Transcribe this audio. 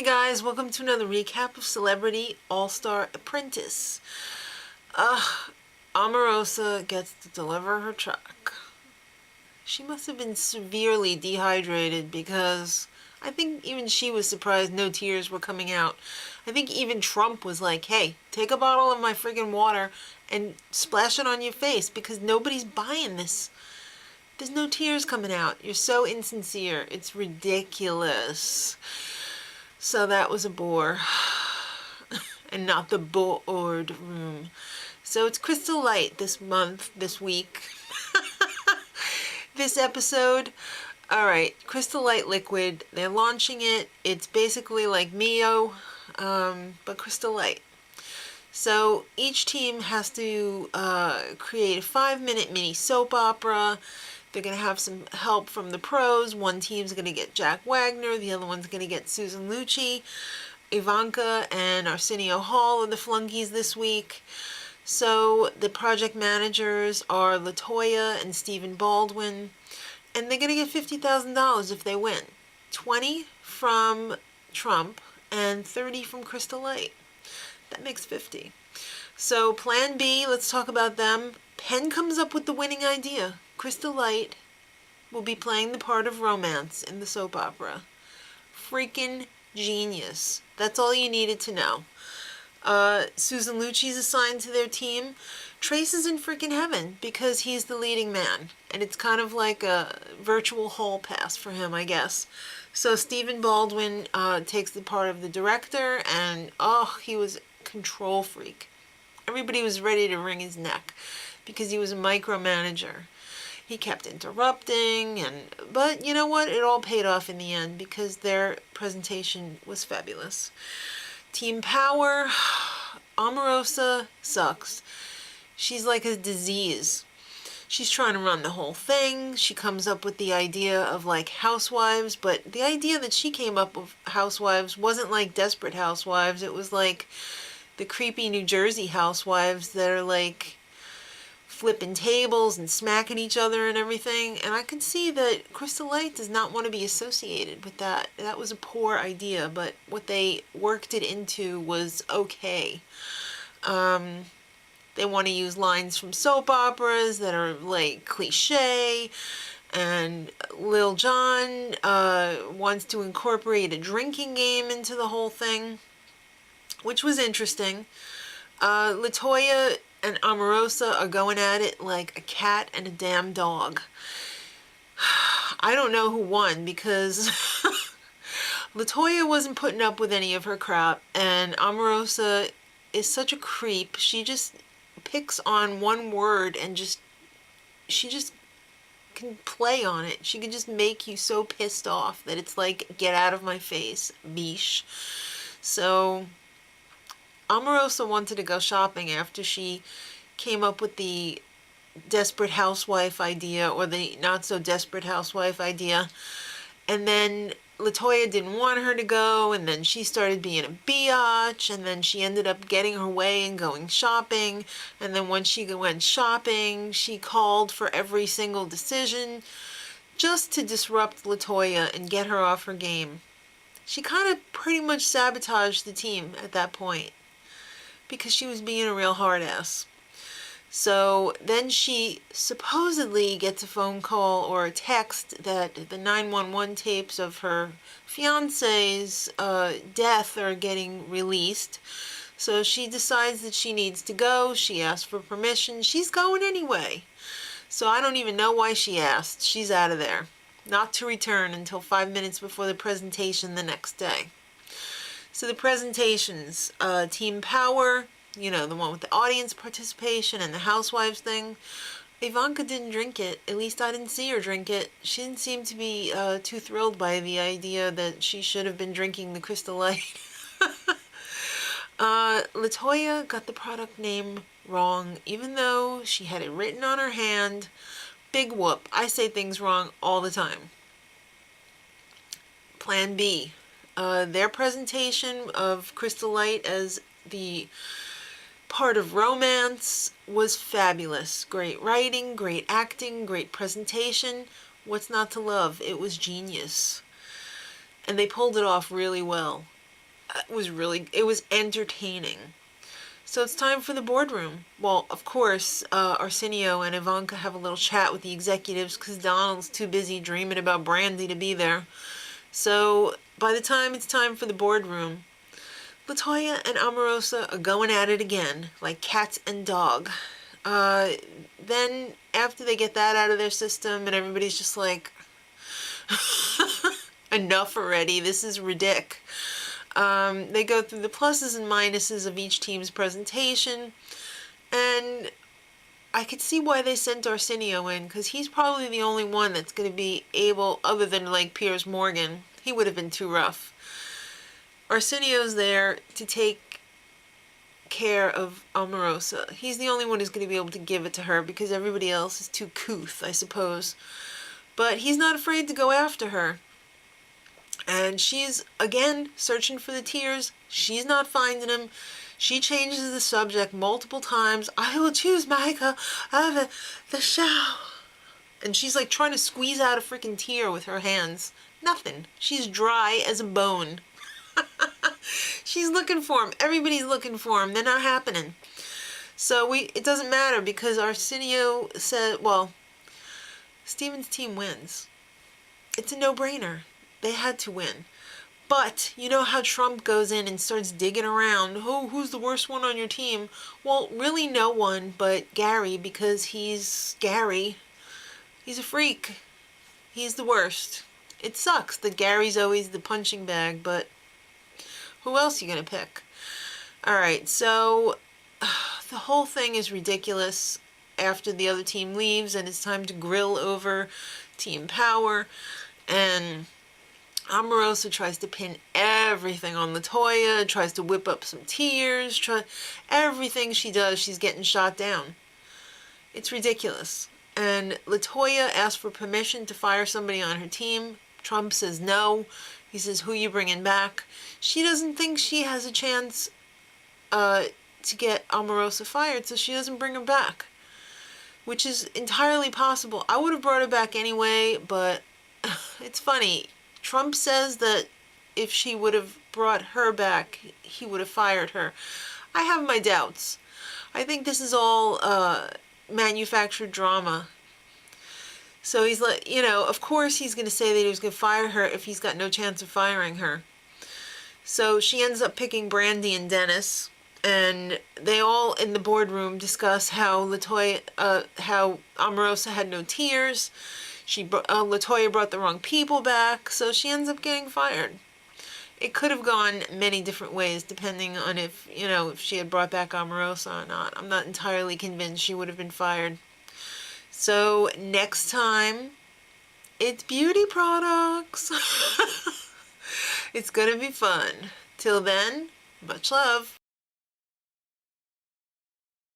guys, welcome to another recap of Celebrity All-Star Apprentice. Omarosa gets to deliver her truck. She must have been severely dehydrated because I think even she was surprised no tears were coming out. I think even Trump was like, hey, take a bottle of my friggin' water and splash it on your face because nobody's buying this. There's no tears coming out. You're so insincere. It's ridiculous. So that was a bore. And not the bored room. So it's Crystal Light this week. This episode. Alright, Crystal Light Liquid. They're launching it. It's basically like Mio, but Crystal Light. So each team has to create a 5-minute mini soap opera. They're going to have some help from the pros. One team's going to get Jack Wagner. The other one's going to get Susan Lucci. Ivanka and Arsenio Hall are the flunkies this week. So the project managers are Latoya and Stephen Baldwin. And they're going to get $50,000 if they win. 20 from Trump and 30 from Crystal Light. That makes 50. So plan B, let's talk about them. Penn comes up with the winning idea. Crystal Light will be playing the part of romance in the soap opera. Freaking genius. That's all you needed to know. Susan Lucci's assigned to their team. Trace is in freaking heaven because he's the leading man. And it's kind of like a virtual hall pass for him, I guess. So Stephen Baldwin takes the part of the director, and he was a control freak. Everybody was ready to wring his neck because he was a micromanager. He kept interrupting, but you know what? It all paid off in the end because their presentation was fabulous. Team Power, Omarosa sucks. She's like a disease. She's trying to run the whole thing. She comes up with the idea of like housewives, but the idea that she came up with housewives wasn't like Desperate Housewives. It was like the creepy New Jersey housewives that are like flipping tables and smacking each other and everything. And I could see that Crystal Light does not want to be associated with that. That was a poor idea, but what they worked it into was okay. They want to use lines from soap operas that are like cliche. And Lil Jon wants to incorporate a drinking game into the whole thing, which was interesting. Latoya and Omarosa are going at it like a cat and a damn dog. I don't know who won because Latoya wasn't putting up with any of her crap, and Omarosa is such a creep. She just picks on one word and she just can play on it. She can just make you so pissed off that it's like, get out of my face, biche. So Omarosa wanted to go shopping after she came up with the desperate housewife idea, or the not so desperate housewife idea. And then Latoya didn't want her to go, and then she started being a biatch, and then she ended up getting her way and going shopping. And then when she went shopping, she called for every single decision just to disrupt Latoya and get her off her game. She kind of pretty much sabotaged the team at that point because she was being a real hard ass. So then she supposedly gets a phone call or a text that the 911 tapes of her fiance's death are getting released. So she decides that she needs to go. She asks for permission. She's going anyway. So I don't even know why she asked. She's out of there. Not to return until 5 minutes before the presentation the next day. So the presentations, Team Power, you know, the one with the audience participation and the housewives thing. Ivanka didn't drink it. At least I didn't see her drink it. She didn't seem to be too thrilled by the idea that she should have been drinking the Crystal Light. Latoya got the product name wrong, even though she had it written on her hand. Big whoop. I say things wrong all the time. Plan B. Their presentation of Crystal Light as the part of romance was fabulous. Great writing, great acting, great presentation. What's not to love? It was genius. And they pulled it off really well. it was entertaining. So it's time for the boardroom. Well, of course, Arsenio and Ivanka have a little chat with the executives because Donald's too busy dreaming about Brandy to be there. So by the time it's time for the boardroom, Latoya and Omarosa are going at it again, like cats and dog. Then after they get that out of their system and everybody's just like, enough already, this is ridiculous. They go through the pluses and minuses of each team's presentation, and I could see why they sent Arsenio in, because he's probably the only one that's going to be able, other than like Piers Morgan, he would have been too rough. Arsenio's there to take care of Omarosa. He's the only one who's going to be able to give it to her because everybody else is too couth, I suppose. But he's not afraid to go after her. And she's, again, searching for the tears. She's not finding them. She changes the subject multiple times. I will choose Micah over the show. And she's like trying to squeeze out a freaking tear with her hands. Nothing. She's dry as a bone. She's looking for him. Everybody's looking for him. They're not happening. So it doesn't matter because Arsenio said, well, Steven's team wins. It's a no-brainer. They had to win. But you know how Trump goes in and starts digging around. Oh, who's the worst one on your team? Well, really no one but Gary, because he's Gary. He's a freak. He's the worst. It sucks that Gary's always the punching bag, but who else are you going to pick? Alright, so the whole thing is ridiculous after the other team leaves and it's time to grill over team power. And Omarosa tries to pin everything on Latoya, tries to whip up some tears, everything she does, she's getting shot down. It's ridiculous. And Latoya asks for permission to fire somebody on her team. Trump says no. He says, who you bringing back? She doesn't think she has a chance to get Omarosa fired, so she doesn't bring him back. Which is entirely possible. I would have brought her back anyway, but it's funny. Trump says that if she would have brought her back, he would have fired her. I have my doubts. I think this is all manufactured drama. So he's like, of course he's going to say that he was going to fire her if he's got no chance of firing her. So she ends up picking Brandy and Dennis, and they all in the boardroom discuss how how Omarosa had no tears. Latoya brought the wrong people back, so she ends up getting fired. It could have gone many different ways, depending on if she had brought back Omarosa or not. I'm not entirely convinced she would have been fired. So next time, it's beauty products. It's gonna be fun. Till then, much love.